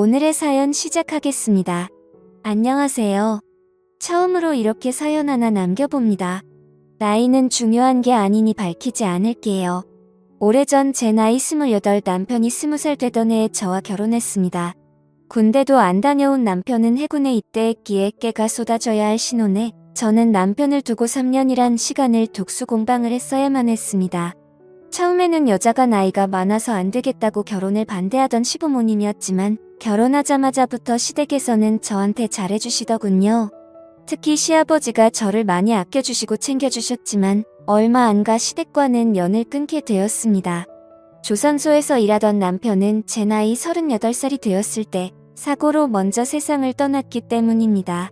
오늘의 사연 시작하겠습니다. 안녕하세요. 처음으로 이렇게 사연 하나 남겨봅니다. 나이는 중요한 게 아니니 밝히지 않을게요. 오래전 제 나이 28, 남편이 20살 되던 해에 저와 결혼했습니다. 군대도 안 다녀온 남편은 해군에 입대했기에 깨가 쏟아져야 할 신혼에 저는 남편을 두고 3년이란 시간을 독수공방을 했어야만 했습니다. 처음에는 여자가 나이가 많아서 안 되겠다고 결혼을 반대하던 시부모님이었지만 결혼하자마자부터 시댁에서는 저한테 잘해주시더군요. 특히 시아버지가 저를 많이 아껴주시고 챙겨주셨지만 얼마 안 가 시댁과는 연을 끊게 되었습니다. 조선소에서 일하던 남편은 제 나이 38살이 되었을 때 사고로 먼저 세상을 떠났기 때문입니다.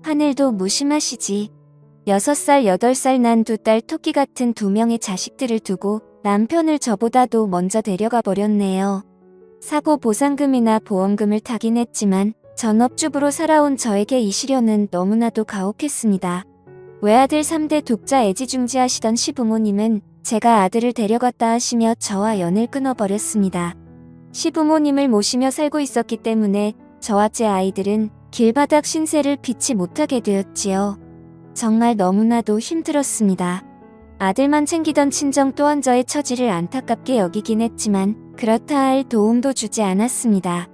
하늘도 무심하시지. 6살, 8살 난 두 딸 토끼 같은 2명의 자식들을 두고 남편을 저보다도 먼저 데려가 버렸네요. 사고 보상금이나 보험금을 타긴 했지만 전업주부로 살아온 저에게 이 시련은 너무나도 가혹했습니다. 외아들 3대 독자 애지중지하시던 시부모님은 제가 아들을 데려갔다 하시며 저와 연을 끊어버렸습니다. 시부모님을 모시며 살고 있었기 때문에 저와 제 아이들은 길바닥 신세를 피치 못하게 되었지요. 정말 너무나도 힘들었습니다. 아들만 챙기던 친정 또한 저의 처지를 안타깝게 여기긴 했지만 그렇다 할 도움도 주지 않았습니다.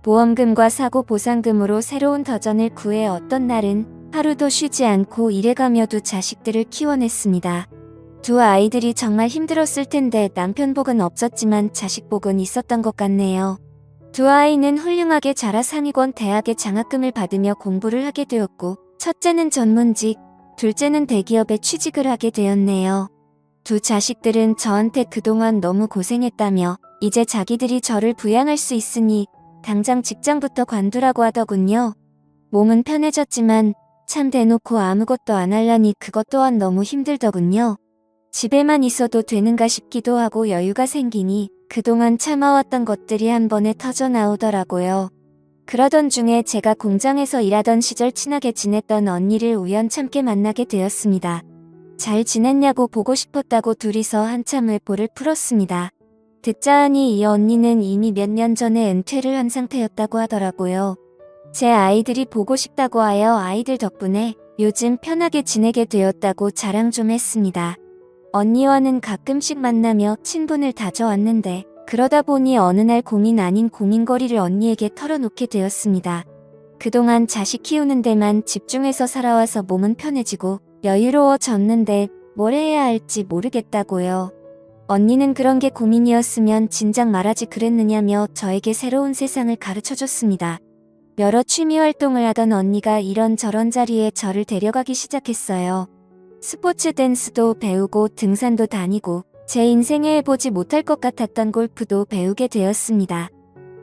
보험금과 사고 보상금으로 새로운 터전을 구해 어떤 날은 하루도 쉬지 않고 일해가며 두 자식들을 키워냈습니다. 두 아이들이 정말 힘들었을 텐데 남편 복은 없었지만 자식 복은 있었던 것 같네요. 두 아이는 훌륭하게 자라 상위권 대학의 장학금을 받으며 공부를 하게 되었고 첫째는 전문직, 둘째는 대기업에 취직을 하게 되었네요. 두 자식들은 저한테 그동안 너무 고생했다며 이제 자기들이 저를 부양할 수 있으니 당장 직장부터 관두라고 하더군요. 몸은 편해졌지만 참 대놓고 아무것도 안 하려니 그것 또한 너무 힘들더군요. 집에만 있어도 되는가 싶기도 하고 여유가 생기니 그동안 참아왔던 것들이 한 번에 터져 나오더라고요. 그러던 중에 제가 공장에서 일하던 시절 친하게 지냈던 언니를 우연찮게 만나게 되었습니다. 잘 지냈냐고 보고 싶었다고 둘이서 한참을 볼을 풀었습니다. 듣자 하니 이 언니는 이미 몇 년 전에 은퇴를 한 상태였다고 하더라고요. 제 아이들이 보고 싶다고 하여 아이들 덕분에 요즘 편하게 지내게 되었다고 자랑 좀 했습니다. 언니와는 가끔씩 만나며 친분을 다져왔는데 그러다 보니 어느 날 고민 아닌 고민거리를 언니에게 털어놓게 되었습니다. 그동안 자식 키우는 데만 집중해서 살아와서 몸은 편해지고 여유로워졌는데 뭘 해야 할지 모르겠다고요. 언니는 그런 게 고민이었으면 진작 말하지 그랬느냐며 저에게 새로운 세상을 가르쳐줬습니다. 여러 취미 활동을 하던 언니가 이런저런 자리에 저를 데려가기 시작했어요. 스포츠 댄스도 배우고 등산도 다니고 제 인생에 해보지 못할 것 같았던 골프도 배우게 되었습니다.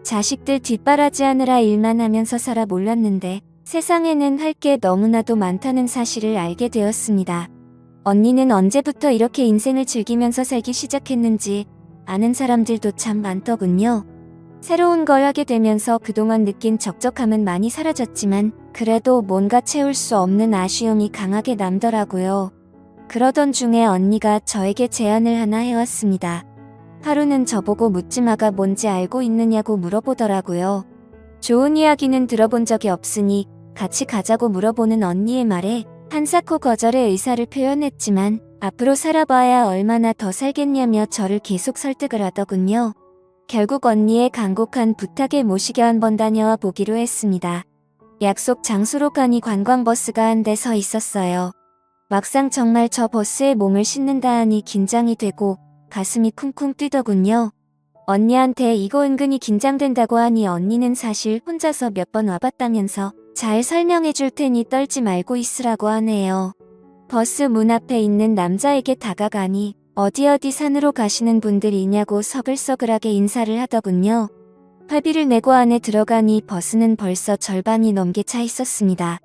자식들 뒷바라지하느라 일만 하면서 살아 몰랐는데 세상에는 할 게 너무나도 많다는 사실을 알게 되었습니다. 언니는 언제부터 이렇게 인생을 즐기면서 살기 시작했는지 아는 사람들도 참 많더군요. 새로운 걸 하게 되면서 그동안 느낀 적적함은 많이 사라졌지만 그래도 뭔가 채울 수 없는 아쉬움이 강하게 남더라고요. 그러던 중에 언니가 저에게 제안을 하나 해왔습니다. 하루는 저보고 묻지마가 뭔지 알고 있느냐고 물어보더라고요. 좋은 이야기는 들어본 적이 없으니 같이 가자고 물어보는 언니의 말에 한사코 거절의 의사를 표현했지만 앞으로 살아봐야 얼마나 더 살겠냐며 저를 계속 설득을 하더군요. 결국 언니의 간곡한 부탁에 모시겨 한번 다녀와 보기로 했습니다. 약속 장소로 가니 관광버스가 한 대 서 있었어요. 막상 정말 저 버스에 몸을 싣는다 하니 긴장이 되고 가슴이 쿵쿵 뛰더군요. 언니한테 이거 은근히 긴장된다고 하니 언니는 사실 혼자서 몇 번 와봤다면서 잘 설명해 줄 테니 떨지 말고 있으라고 하네요. 버스 문 앞에 있는 남자에게 다가가니 어디 산으로 가시는 분들이냐고 서글서글하게 인사를 하더군요. 회비를 내고 안에 들어가니 버스는 벌써 절반이 넘게 차 있었습니다.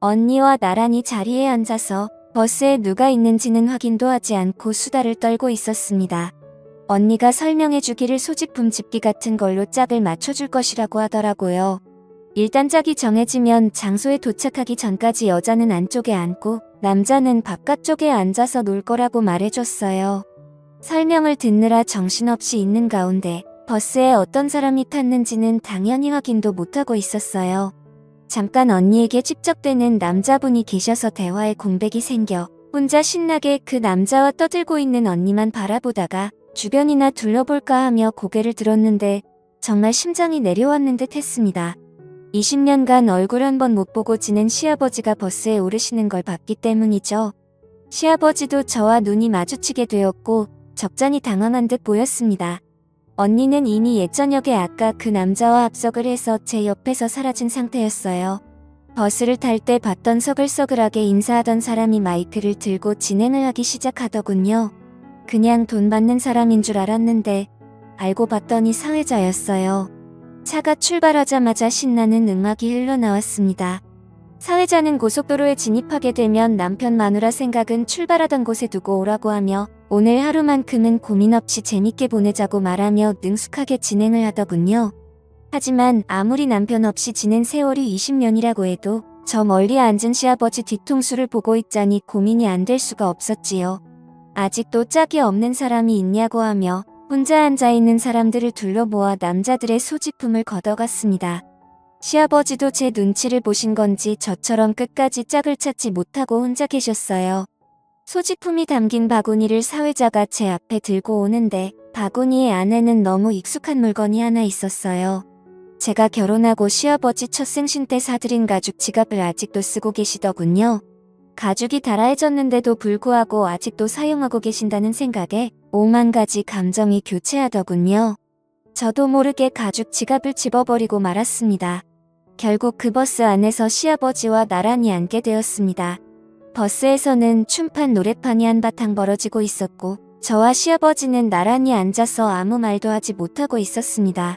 언니와 나란히 자리에 앉아서 버스에 누가 있는지는 확인도 하지 않고 수다를 떨고 있었습니다. 언니가 설명해 주기를 소지품 집기 같은 걸로 짝을 맞춰줄 것이라고 하더라고요. 일단 짝이 정해지면 장소에 도착하기 전까지 여자는 안쪽에 앉고 남자는 바깥쪽에 앉아서 놀 거라고 말해줬어요. 설명을 듣느라 정신없이 있는 가운데 버스에 어떤 사람이 탔는지는 당연히 확인도 못하고 있었어요. 잠깐 언니에게 찝적대는 남자분이 계셔서 대화에 공백이 생겨 혼자 신나게 그 남자와 떠들고 있는 언니만 바라보다가 주변이나 둘러볼까 하며 고개를 들었는데 정말 심장이 내려왔는 듯 했습니다. 20년간 얼굴 한 번 못 보고 지낸 시아버지가 버스에 오르시는 걸 봤기 때문이죠. 시아버지도 저와 눈이 마주치게 되었고 적잖이 당황한 듯 보였습니다. 언니는 이미 옛저녁에 아까 그 남자와 합석을 해서 제 옆에서 사라진 상태였어요. 버스를 탈 때 봤던 서글서글하게 인사하던 사람이 마이크를 들고 진행을 하기 시작하더군요. 그냥 돈 받는 사람인 줄 알았는데 알고 봤더니 사회자였어요. 차가 출발하자마자 신나는 음악이 흘러나왔습니다. 사회자는 고속도로에 진입하게 되면 남편 마누라 생각은 출발하던 곳에 두고 오라고 하며 오늘 하루만큼은 고민 없이 재밌게 보내자고 말하며 능숙하게 진행을 하더군요. 하지만 아무리 남편 없이 지낸 세월이 20년이라고 해도 저 멀리 앉은 시아버지 뒤통수를 보고 있자니 고민이 안 될 수가 없었지요. 아직도 짝이 없는 사람이 있냐고 하며 혼자 앉아있는 사람들을 둘러 모아 남자들의 소지품을 걷어갔습니다. 시아버지도 제 눈치를 보신 건지 저처럼 끝까지 짝을 찾지 못하고 혼자 계셨어요. 소지품이 담긴 바구니를 사회자가 제 앞에 들고 오는데 바구니의 안에는 너무 익숙한 물건이 하나 있었어요. 제가 결혼하고 시아버지 첫 생신 때 사드린 가죽 지갑을 아직도 쓰고 계시더군요. 가죽이 달아해졌는데도 불구하고 아직도 사용하고 계신다는 생각에 오만 가지 감정이 교체하더군요. 저도 모르게 가죽 지갑을 집어버리고 말았습니다. 결국 그 버스 안에서 시아버지와 나란히 앉게 되었습니다. 버스에서는 춤판 노래판이 한바탕 벌어지고 있었고 저와 시아버지는 나란히 앉아서 아무 말도 하지 못하고 있었습니다.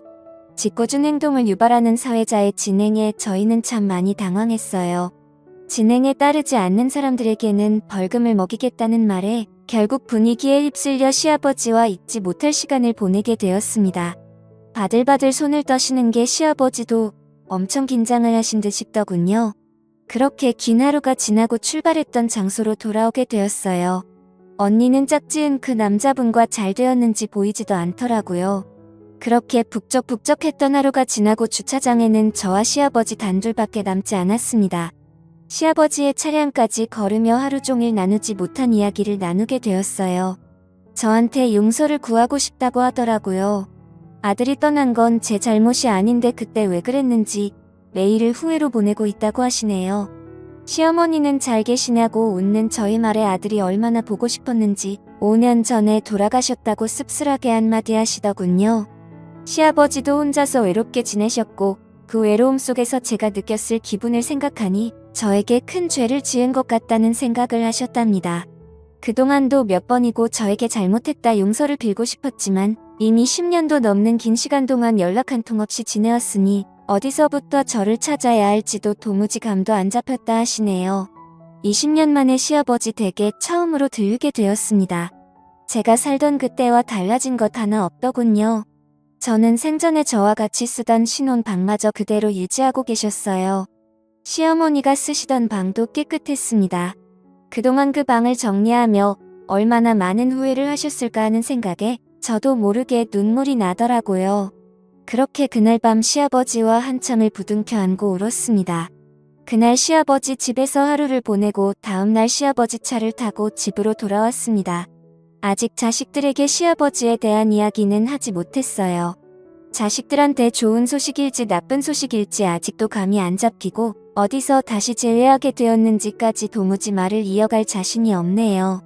짓궂은 행동을 유발하는 사회자의 진행에 저희는 참 많이 당황했어요. 진행에 따르지 않는 사람들에게는 벌금을 먹이겠다는 말에 결국 분위기에 휩쓸려 시아버지와 잊지 못할 시간을 보내게 되었습니다. 바들바들 손을 떠시는 게 시아버지도 엄청 긴장을 하신 듯 싶더군요. 그렇게 긴 하루가 지나고 출발했던 장소로 돌아오게 되었어요. 언니는 짝지은 그 남자분과 잘 되었는지 보이지도 않더라고요. 그렇게 북적북적했던 하루가 지나고 주차장에는 저와 시아버지 단둘밖에 남지 않았습니다. 시아버지의 차량까지 걸으며 하루 종일 나누지 못한 이야기를 나누게 되었어요. 저한테 용서를 구하고 싶다고 하더라고요. 아들이 떠난 건 제 잘못이 아닌데 그때 왜 그랬는지 매일을 후회로 보내고 있다고 하시네요. 시어머니는 잘 계시냐고 웃는 저희 말에 아들이 얼마나 보고 싶었는지 5년 전에 돌아가셨다고 씁쓸하게 한마디 하시더군요. 시아버지도 혼자서 외롭게 지내셨고 그 외로움 속에서 제가 느꼈을 기분을 생각하니 저에게 큰 죄를 지은 것 같다는 생각을 하셨답니다. 그동안도 몇 번이고 저에게 잘못했다 용서를 빌고 싶었지만 이미 10년도 넘는 긴 시간 동안 연락 한 통 없이 지내왔으니 어디서부터 저를 찾아야 할지도 도무지 감도 안 잡혔다 하시네요. 20년 만에 시아버지 댁에 처음으로 들르게 되었습니다. 제가 살던 그때와 달라진 것 하나 없더군요. 저는 생전에 저와 같이 쓰던 신혼 방마저 그대로 유지하고 계셨어요. 시어머니가 쓰시던 방도 깨끗했습니다. 그동안 그 방을 정리하며 얼마나 많은 후회를 하셨을까 하는 생각에 저도 모르게 눈물이 나더라고요. 그렇게 그날 밤 시아버지와 한참을 부둥켜 안고 울었습니다. 그날 시아버지 집에서 하루를 보내고 다음날 시아버지 차를 타고 집으로 돌아왔습니다. 아직 자식들에게 시아버지에 대한 이야기는 하지 못했어요. 자식들한테 좋은 소식일지 나쁜 소식일지 아직도 감이 안 잡히고 어디서 다시 재회하게 되었는지까지 도무지 말을 이어갈 자신이 없네요.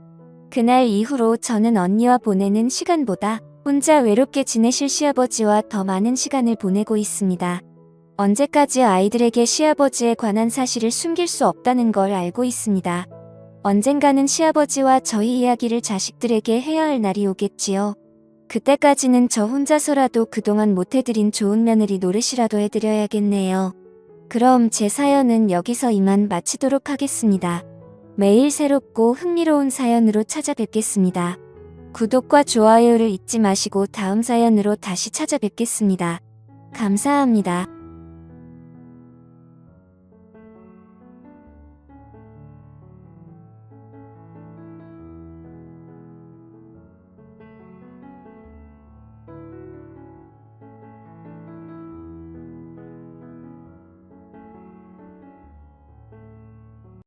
그날 이후로 저는 언니와 보내는 시간보다 혼자 외롭게 지내실 시아버지와 더 많은 시간을 보내고 있습니다. 언제까지 아이들에게 시아버지에 관한 사실을 숨길 수 없다는 걸 알고 있습니다. 언젠가는 시아버지와 저희 이야기를 자식들에게 해야 할 날이 오겠지요. 그때까지는 저 혼자서라도 그동안 못해드린 좋은 며느리 노릇이라도 해드려야겠네요. 그럼 제 사연은 여기서 이만 마치도록 하겠습니다. 매일 새롭고 흥미로운 사연으로 찾아뵙겠습니다. 구독과 좋아요를 잊지 마시고 다음 사연으로 다시 찾아뵙겠습니다. 감사합니다.